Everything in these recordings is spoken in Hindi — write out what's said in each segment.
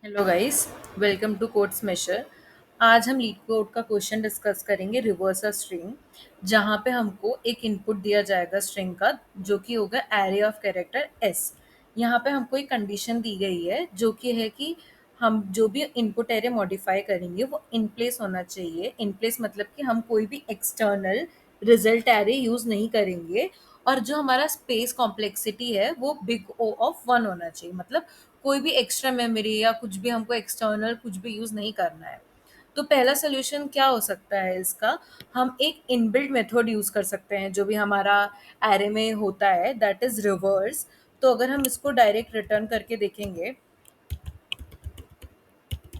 Hello guys, welcome to code smasher. आज हम लीड कोड का क्वेश्चन डिस्कस करेंगे, रिवर्स अ स्ट्रिंग। जहाँ पे हमको एक इनपुट दिया जाएगा स्ट्रिंग का, जो कि होगा एरे ऑफ कैरेक्टर एस। यहाँ पे हमको एक कंडीशन दी गई है, जो कि है कि हम जो भी इनपुट एरे मॉडिफाई करेंगे वो इन प्लेस होना चाहिए। इन प्लेस मतलब कि हम कोई भी एक्सटर्नल रिजल्ट एरे यूज़ नहीं करेंगे, और जो हमारा स्पेस कॉम्प्लेक्सिटी है वो बिग ओ ऑफ 1 होना चाहिए। मतलब कोई भी एक्स्ट्रा मेमोरी या कुछ भी हमको एक्सटर्नल कुछ भी यूज़ नहीं करना है। तो पहला सोल्यूशन क्या हो सकता है इसका? हम एक इनबिल्ट मेथड यूज़ कर सकते हैं जो भी हमारा एरे में होता है, दैट इज़ रिवर्स। तो अगर हम इसको डायरेक्ट रिटर्न करके देखेंगे,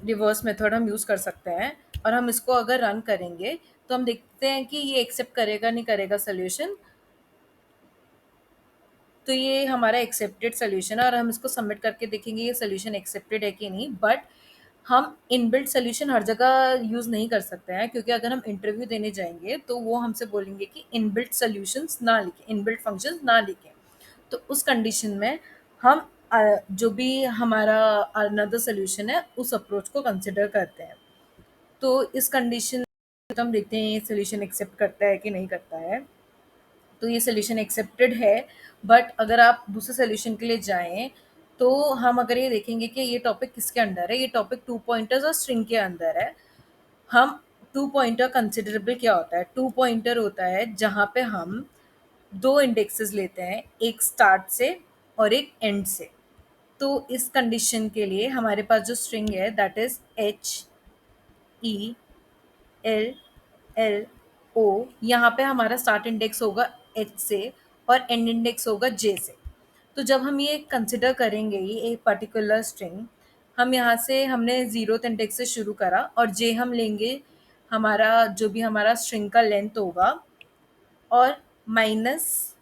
रिवर्स मेथड हम यूज़ कर सकते हैं, और हम इसको अगर रन करेंगे तो हम देखते हैं कि ये एक्सेप्ट करेगा नहीं करेगा सोल्यूशन। तो ये हमारा एक्सेप्टेड सोल्यूशन है, और हम इसको सबमिट करके देखेंगे ये सोल्यूशन एक्सेप्टेड है कि नहीं। बट हम इनबिल्ट सोल्यूशन हर जगह यूज़ नहीं कर सकते हैं, क्योंकि अगर हम इंटरव्यू देने जाएंगे तो वो हमसे बोलेंगे कि इनबिल्ट सोल्यूशंस ना लिखें, इनबिल्ट फंक्शंस ना लिखें। तो उस कंडीशन में हम जो भी हमारा अनदर सोल्यूशन है उस अप्रोच को कंसिडर करते हैं। तो इस कंडीशन में हम देखते हैं ये सोल्यूशन एक्सेप्ट करता है कि नहीं करता है। तो ये सोल्यूशन एक्सेप्टेड है। बट अगर आप दूसरे सोल्यूशन के लिए जाएं तो हम अगर ये देखेंगे कि ये टॉपिक किसके अंडर है, ये टॉपिक टू पॉइंटर्स और स्ट्रिंग के अंदर है। हम टू पॉइंटर कंसिडरेबल क्या होता है? टू पॉइंटर होता है जहाँ पे हम दो इंडेक्सेस लेते हैं, एक स्टार्ट से और एक एंड से। तो इस कंडीशन के लिए हमारे पास जो स्ट्रिंग है दैट इज HELLO। यहाँ पे हमारा स्टार्ट इंडेक्स होगा H से और एंड इंडेक्स होगा J से। तो जब हम ये कंसिडर करेंगे ये एक पर्टिकुलर स्ट्रिंग, हम यहाँ से हमने ज़ीरोथ इंडेक्स से शुरू करा, और J हम लेंगे हमारा जो भी हमारा स्ट्रिंग का लेंथ होगा, और माइनस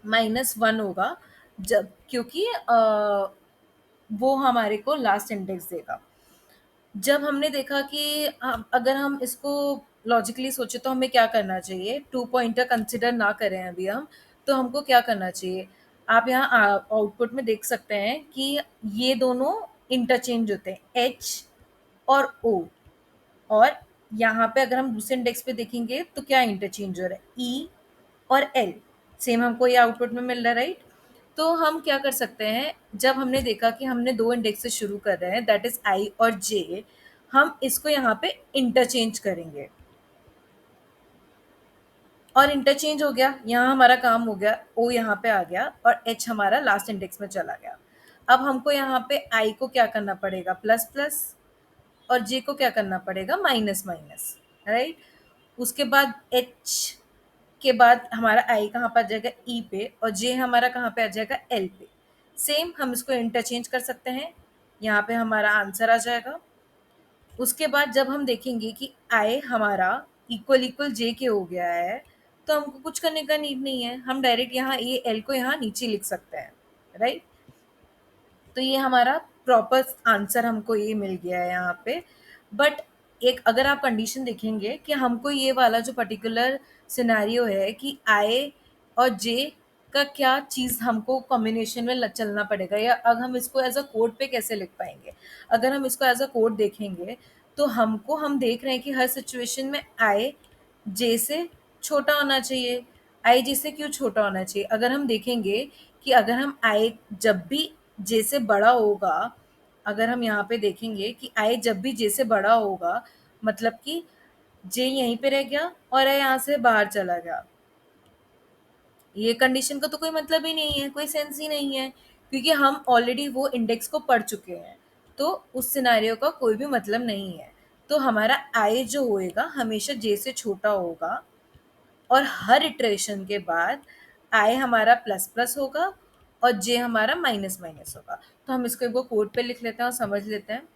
माइनस वन होगा, जब क्योंकि वो हमारे को लास्ट इंडेक्स देगा। जब हमने देखा कि अगर हम इसको लॉजिकली सोचे तो हमें क्या करना चाहिए, टू पॉइंटर कंसिडर ना करें अभी हम, तो हमको क्या करना चाहिए? आप यहाँ आउटपुट में देख सकते हैं कि ये दोनों इंटरचेंज होते हैं, एच और ओ। और यहाँ पे अगर हम दूसरे इंडेक्स पे देखेंगे तो क्या इंटरचेंज हो रहा है? ई और एल। सेम हमको ये आउटपुट में मिल रहा है, राइट? तो हम क्या कर सकते हैं, जब हमने देखा कि हमने दो इंडेक्स से शुरू कर रहे हैं दैट इज आई और जे, हम इसको यहाँ पे इंटरचेंज करेंगे। और इंटरचेंज हो गया, यहाँ हमारा काम हो गया, ओ यहाँ पे आ गया और एच हमारा लास्ट इंडेक्स में चला गया। अब हमको यहाँ पे आई को क्या करना पड़ेगा? प्लस प्लस, और जे को क्या करना पड़ेगा? Minus minus, right? उसके बाद एच के बाद हमारा आई कहाँ पर आ जाएगा? ई पे, और जे हमारा कहाँ पे आ जाएगा? एल पे। सेम हम इसको इंटरचेंज कर सकते हैं, यहाँ पे हमारा आंसर आ जाएगा। उसके बाद जब हम देखेंगे कि आई हमारा इक्वल इक्वल जे के हो गया है, तो हमको कुछ करने का नीड नहीं है, हम डायरेक्ट यहाँ ये एल को यहाँ नीचे लिख सकते हैं, राइट? तो ये हमारा प्रॉपर आंसर हमको ये मिल गया है यहाँ पे। बट एक अगर आप कंडीशन देखेंगे कि हमको ये वाला जो पर्टिकुलर सिनेरियो है कि आई और जे का क्या चीज़ हमको कॉम्बिनेशन में चलना पड़ेगा, या अगर हम इसको एज अ कोड पे कैसे लिख पाएंगे? अगर हम इसको एज अ कोड देखेंगे तो हम देख रहे हैं कि हर सिचुएशन में आई जे से छोटा होना चाहिए। आई जे से क्यों छोटा होना चाहिए? अगर हम देखेंगे कि अगर हम आई जब भी जे से बड़ा होगा, अगर हम यहाँ पे देखेंगे कि आई जब भी जे से बड़ा होगा, मतलब कि जे यहीं पे रह गया और आई यहाँ से बाहर चला गया, ये कंडीशन का तो कोई मतलब ही नहीं है, कोई सेंस ही नहीं है, क्योंकि हम ऑलरेडी वो इंडेक्स को पढ़ चुके हैं। तो उस सिनेरियो का कोई भी मतलब नहीं है। तो हमारा आई जो होएगा हमेशा जे से छोटा होगा, और हर इटरेशन के बाद आई हमारा प्लस प्लस होगा और जे हमारा माइनस माइनस होगा। तो हम इसको एक बार कोड पे लिख लेते हैं और समझ लेते हैं।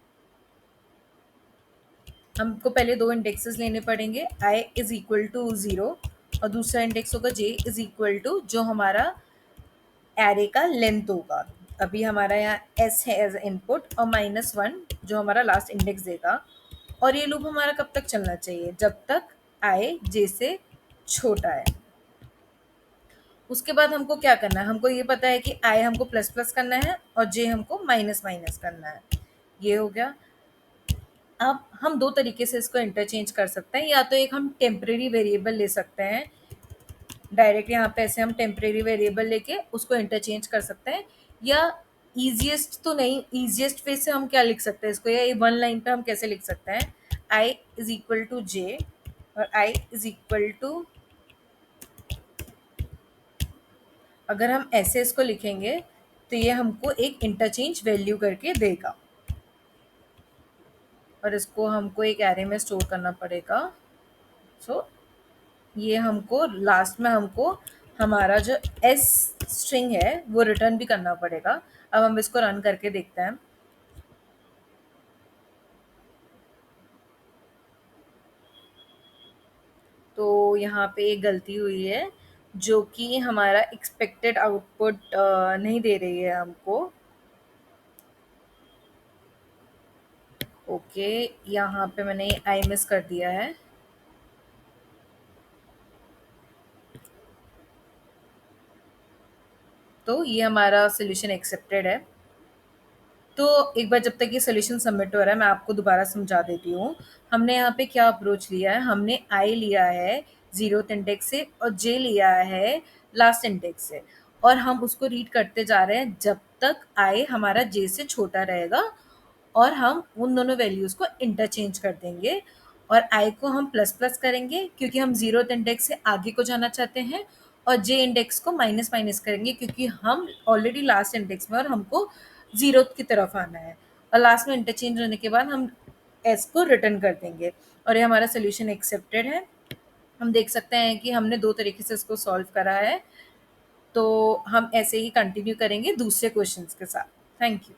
हमको पहले दो इंडेक्सेस लेने पड़ेंगे, आई इज इक्वल टू 0 और दूसरा इंडेक्स होगा जे इज इक्वल टू जो हमारा एरे का लेंथ होगा। अभी हमारा यहाँ एस है एज इनपुट, और -1 जो हमारा लास्ट इंडेक्स देगा। और ये लूप हमारा कब तक चलना चाहिए? जब तक आई जे से छोटा है। उसके बाद हमको क्या करना है? हमको ये पता है कि आई हमको प्लस प्लस करना है और जे हमको माइनस माइनस करना है। ये हो गया। अब हम दो तरीके से इसको इंटरचेंज कर सकते हैं, या तो एक हम टेम्परेरी वेरिएबल ले सकते हैं, डायरेक्ट यहाँ पे ऐसे हम टेम्परेरी वेरिएबल लेके उसको इंटरचेंज कर सकते हैं, या ईजिएस्ट तो नहीं, ईजिएस्ट वे से हम क्या लिख सकते हैं इसको, या ये वन लाइन पे हम कैसे लिख सकते हैं, i इज इक्वल टू जे और i इज इक्वल टू, अगर हम ऐसे इसको लिखेंगे तो ये हमको एक इंटरचेंज वैल्यू करके देगा, और इसको हमको एक एरे में स्टोर करना पड़ेगा। सो ये हमको लास्ट में हमको हमारा जो एस स्ट्रिंग है वो रिटर्न भी करना पड़ेगा। अब हम इसको रन करके देखते हैं। तो यहाँ पे एक गलती हुई है जो कि हमारा एक्सपेक्टेड आउटपुट नहीं दे रही है हमको। ओके, यहाँ पे मैंने आई मिस कर दिया है। तो ये हमारा सोल्यूशन एक्सेप्टेड है। तो एक बार जब तक ये सोल्यूशन सबमिट हो रहा है मैं आपको दोबारा समझा देती हूँ। हमने यहाँ पे क्या अप्रोच लिया है, हमने आई लिया है जीरोथ इंडेक्स से और जे लिया है लास्ट इंडेक्स से, और हम उसको रीड करते जा रहे हैं जब तक आई हमारा जे से छोटा रहेगा, और हम उन दोनों वैल्यूज़ को इंटरचेंज कर देंगे, और आई को हम प्लस प्लस करेंगे क्योंकि हम जीरोथ इंडेक्स से आगे को जाना चाहते हैं, और जे इंडेक्स को माइनस माइनस करेंगे क्योंकि हम ऑलरेडी लास्ट इंडेक्स में और हमको जीरोथ की तरफ आना है, और लास्ट में इंटरचेंज होने के बाद हम एस को रिटर्न कर देंगे, और ये हमारा सोल्यूशन एक्सेप्टेड है। हम देख सकते हैं कि हमने दो तरीके से इसको सॉल्व करा है। तो हम ऐसे ही कंटिन्यू करेंगे दूसरे क्वेश्चंस के साथ। Thank you.